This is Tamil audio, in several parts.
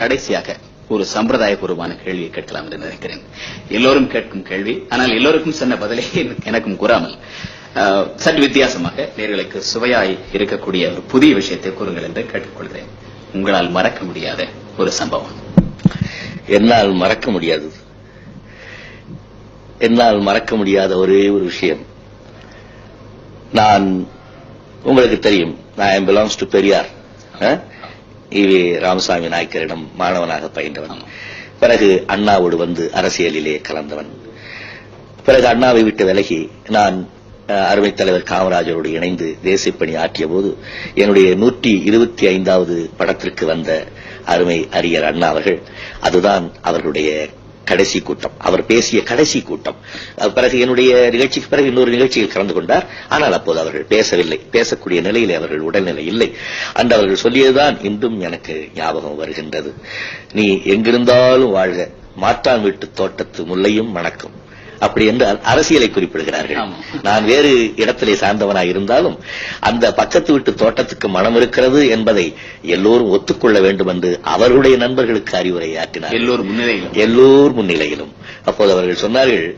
கடைசியாக ஒரு சம்பிரதாயபூர்வமான கேள்வியை கேட்கலாம் என்று நினைக்கிறேன். எல்லோரும் கேட்கும் கேள்வி, ஆனால் எல்லோருக்கும் சொன்ன பதிலே எனக்கும் கூறாமல் சற்று வித்தியாசமாக நேயர்களுக்கு சுவையாய் இருக்கக்கூடிய ஒரு புதிய விஷயத்தை கூறுங்கள் என்று கேட்டுக்கொள்கிறேன். உங்களால் மறக்க முடியாத ஒரு சம்பவம். என்னால் மறக்க முடியாத ஒரே ஒரு விஷயம். நான் உங்களுக்கு தெரியும், நான் பிலாங்ஸ் டு பெரியார். ஈவே ராமசாமி நாயக்கரிடம் மாணவனாக பயின்றவன். பிறகு அண்ணாவோடு வந்து அரசியலிலே கலந்தவன். பிறகு அண்ணாவை விட்டு விலகி நான் அருமை தலைவர் காமராஜரோடு இணைந்து தேசியப்பணி ஆற்றிய போது என்னுடைய 125வது படத்திற்கு வந்த அருமை அறிஞர் அண்ணா அவர்கள், அதுதான் அவர்களுடைய கடைசி கூட்டம், அவர் பேசிய கடைசி கூட்டம். பிறகு என்னுடைய நிகழ்ச்சிக்கு பிறகு இன்னொரு நிகழ்ச்சியில் கலந்து கொண்டார். ஆனால் அப்போது அவர்கள் பேசவில்லை, பேசக்கூடிய நிலையிலே அவர்கள் உடல்நிலை இல்லை. அன்று அவர்கள் சொல்லியதுதான் இன்றும் எனக்கு ஞாபகம் வருகின்றது. நீ எங்கிருந்தாலும் வாழ்க, மாற்றான் வீட்டு தோட்டத்து முல்லையும் மணக்கும். அப்படி என்று அரசியலை குறிப்பிடுகிறார்கள். நான் வேறு இடத்திலே சார்ந்தவனாய் இருந்தாலும் அந்த பக்கத்து வீட்டு தோட்டத்துக்கு மனம் இருக்கிறது என்பதை எல்லோரும் ஒத்துக்கொள்ள வேண்டும் என்று அவர்களுடைய நண்பர்களுக்கு அறிவுரை ஆற்றினார், எல்லோர் முன்னிலையிலும். அப்போது அவர்கள் சொன்னார்கள்,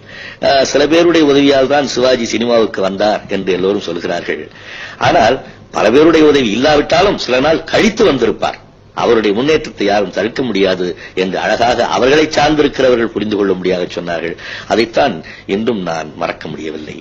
சில பேருடைய உதவியால் தான் சிவாஜி சினிமாவுக்கு வந்தார் என்று எல்லோரும் சொல்கிறார்கள். ஆனால் பல பேருடைய உதவி இல்லாவிட்டாலும் சில நாள் கழித்து வந்திருப்பார், அவருடைய முன்னேற்றத்தை யாரும் தடுக்க முடியாது என்று அழகாக அவர்களை சார்ந்திருக்கிறவர்கள் புரிந்து கொள்ள முடியாது சொன்னார்கள். அதைத்தான் இன்றும் நான் மறக்க முடியவில்லை.